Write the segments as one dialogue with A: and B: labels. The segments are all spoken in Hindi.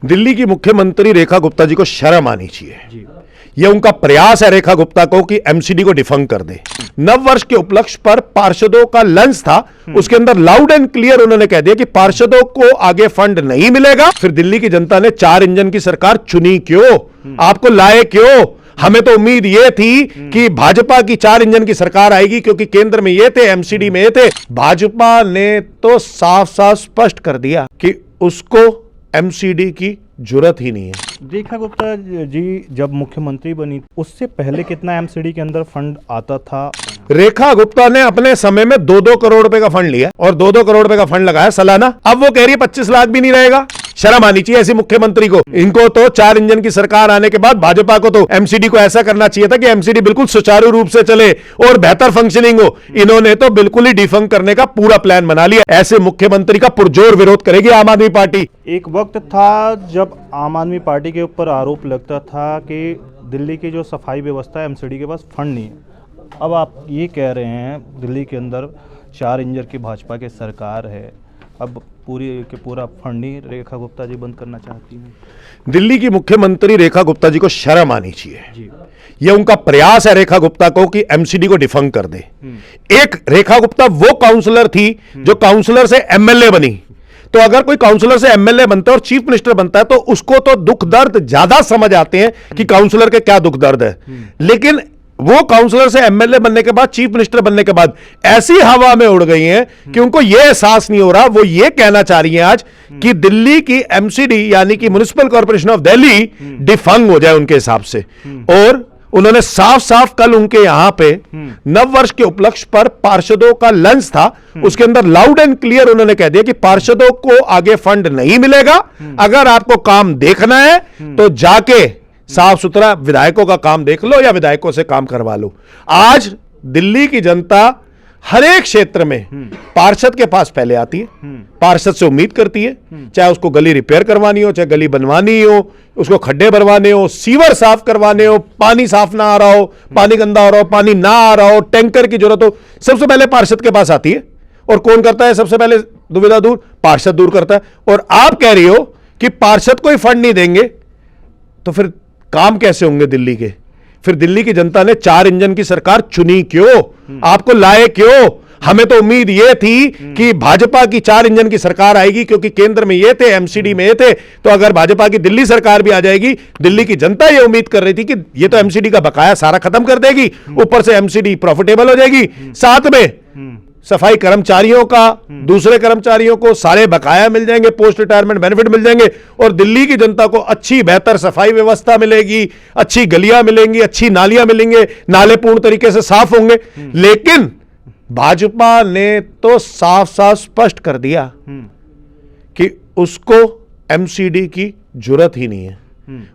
A: दिल्ली की मुख्यमंत्री रेखा गुप्ता जी को शर्म आनी चाहिए। यह उनका प्रयास है रेखा गुप्ता को कि एमसीडी को डिफंक कर दे। नव वर्ष के उपलक्ष्य पर पार्षदों का लंच था, उसके अंदर लाउड एंड क्लियर उन्होंने कह दिया कि पार्षदों को आगे फंड नहीं मिलेगा। फिर दिल्ली की जनता ने 4 इंजन की सरकार चुनी क्यों, आपको लाए क्यों? हमें तो उम्मीद ये थी कि भाजपा की 4 इंजन की सरकार आएगी, क्योंकि केंद्र में ये थे, एमसीडी में ये थे। भाजपा ने तो साफ साफ स्पष्ट कर दिया कि उसको एमसीडी की जरूरत ही नहीं है।
B: रेखा गुप्ता जी जब मुख्यमंत्री बनी उससे पहले कितना एमसीडी के अंदर फंड आता था?
A: रेखा गुप्ता ने अपने समय में 2-2 करोड़ रुपए का फंड लिया और 2-2 करोड़ रुपए का फंड लगाया सालाना। अब वो कह रही है 25 लाख भी नहीं रहेगा। शर्म आनी चाहिए ऐसी मुख्यमंत्री को। इनको तो 4 इंजन की सरकार आने के बाद भाजपा को तो एमसीडी को ऐसा करना चाहिए था कि एमसीडी बिल्कुल सुचारू रूप से चले और बेहतर फंक्शनिंग हो। इन्होंने तो बिल्कुल ही डिफंक करने का पूरा प्लान बना लिया। ऐसे मुख्यमंत्री का पुरजोर विरोध करेगी आम आदमी पार्टी।
B: एक वक्त था जब आम आदमी पार्टी के ऊपर आरोप लगता था कि दिल्ली की जो सफाई व्यवस्था है, एमसीडी के पास फंड नहीं है। अब आप ये कह रहे हैं दिल्ली के अंदर 4 इंजन की भाजपा की सरकार है, अब पूरा फंड ही रेखा गुप्ता जी बंद करना चाहती हैं।
A: दिल्ली की मुख्यमंत्री रेखा गुप्ता जी को शर्म आनी चाहिए। यह उनका प्रयास है रेखा गुप्ता को कि एमसीडी को डिफंक कर दे। एक रेखा गुप्ता वो काउंसलर थी जो काउंसलर से एमएलए बनी। तो अगर कोई काउंसलर से एमएलए बनता है और चीफ मिनिस्टर बनता है तो उसको तो दुख दर्द ज्यादा समझ आते हैं कि काउंसलर के क्या दुख दर्द है। लेकिन वो काउंसलर से एमएलए बनने के बाद, चीफ मिनिस्टर बनने के बाद ऐसी हवा में उड़ गई हैं कि उनको यह एहसास नहीं हो रहा। वो ये कहना चाह रही हैं आज कि दिल्ली की एमसीडी यानी कि म्युनिसिपल कॉर्पोरेशन ऑफ दिल्ली डिफंक हो जाए उनके हिसाब से। और उन्होंने साफ साफ कल उनके यहां पे नव वर्ष के उपलक्ष्य पर पार्षदों का लंच था, उसके अंदर लाउड एंड क्लियर उन्होंने कह दिया कि पार्षदों को आगे फंड नहीं मिलेगा। अगर आपको काम देखना है तो जाके साफ सुथरा विधायकों का काम देख लो या विधायकों से काम करवा लो। आज दिल्ली की जनता हर एक क्षेत्र में पार्षद के पास पहले आती है, पार्षद से उम्मीद करती है, चाहे उसको गली रिपेयर करवानी हो, चाहे गली बनवानी हो, उसको खड्डे भरवाने हो, सीवर साफ करवाने हो, पानी साफ ना आ रहा हो, पानी गंदा हो रहा हो, पानी ना आ रहा हो, टैंकर की जरूरत हो, सबसे पहले पार्षद के पास आती है। और कौन करता है सबसे पहले दुविधा दूर? पार्षद दूर करता है। और आप कह रही हो कि पार्षद को ही फंड नहीं देंगे तो फिर काम कैसे होंगे दिल्ली के? फिर दिल्ली की जनता ने 4 इंजन की सरकार चुनी क्यों, आपको लाए क्यों? हमें तो उम्मीद ये थी कि भाजपा की 4 इंजन की सरकार आएगी, क्योंकि केंद्र में ये थे, एमसीडी में ये थे। तो अगर भाजपा की दिल्ली सरकार भी आ जाएगी, दिल्ली की जनता ये उम्मीद कर रही थी कि ये तो एमसीडी का बकाया सारा खत्म कर देगी, ऊपर से एमसीडी प्रॉफिटेबल हो जाएगी, साथ में सफाई कर्मचारियों का, दूसरे कर्मचारियों को सारे बकाया मिल जाएंगे, पोस्ट रिटायरमेंट बेनिफिट मिल जाएंगे और दिल्ली की जनता को अच्छी बेहतर सफाई व्यवस्था मिलेगी, अच्छी गलियां मिलेंगी, अच्छी नालियां मिलेंगे, नाले पूर्ण तरीके से साफ होंगे। लेकिन भाजपा ने तो साफ साफ स्पष्ट कर दिया कि उसको एमसीडी की जरूरत ही नहीं है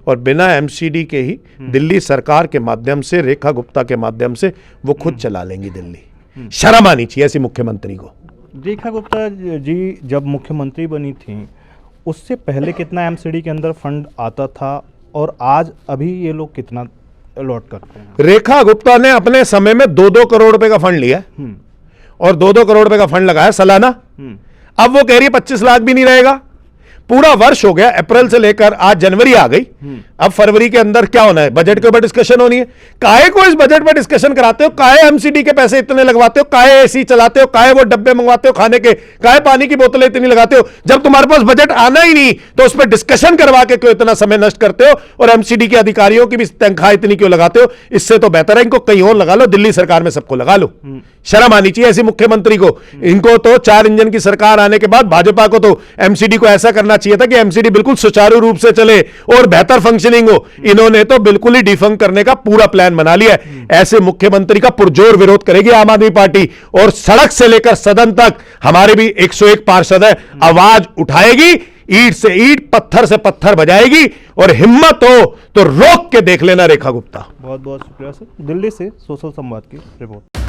A: और बिना एमसीडी के ही दिल्ली सरकार के माध्यम से, रेखा गुप्ता के माध्यम से वो खुद चला लेंगी दिल्ली। शर्म आनी चाहिए ऐसी मुख्यमंत्री को।
B: रेखा गुप्ता जी जब मुख्यमंत्री बनी थी उससे पहले कितना एमसीडी के अंदर फंड आता था और आज अभी ये लोग कितना अलॉट करते हैं?
A: रेखा गुप्ता ने अपने समय में 2-2 करोड़ रुपए का फंड लिया और 2-2 करोड़ रुपए का फंड लगाया सालाना। अब वो कह रही है 25 लाख भी नहीं रहेगा। पूरा वर्ष हो गया, अप्रैल से लेकर आज जनवरी आ गई। अब फरवरी के अंदर क्या होना है? बजट के ऊपर डिस्कशन होनी है। काहे को इस बजट में डिस्कशन कराते हो? काहे एमसीडी के पैसे इतने लगवाते हो? काहे एसी चलाते हो? काहे वो डब्बे मंगवाते हो खाने के? काहे पानी की बोतलें इतनी लगाते हो? जब तुम्हारे पास बजट आना ही नहीं तो उस पर डिस्कशन करवा के क्यों इतना समय नष्ट करते हो? और एमसीडी के अधिकारियों की भी तनख्वाह इतनी क्यों लगाते हो? इससे तो बेहतर है इनको कहीं और लगा लो, दिल्ली सरकार में सबको लगा लो। शर्म आनी चाहिए ऐसी मुख्यमंत्री को। इनको तो 4 इंजन की सरकार आने के बाद भाजपा को तो एमसीडी को ऐसा करना चाहिए था कि एमसीडी बिल्कुल सुचारू रूप से चले और बेहतर फंक्शनिंग हो। इन्होंने तो बिल्कुल ही डिफंक करने का पूरा प्लान बना लिया है। ऐसे मुख्यमंत्री का पुरजोर विरोध करेगी आम आदमी पार्टी और सड़क से लेकर सदन तक हमारे भी 101 पार्षद है, आवाज उठाएगी, ईंट से ईंट, पत्थर से पत्थर बजाएगी और हिम्मत हो तो रोक के देख लेना रेखा गुप्ता।
B: बहुत बहुत शुक्रिया सर। दिल्ली से सोशल संवाद की रिपोर्ट।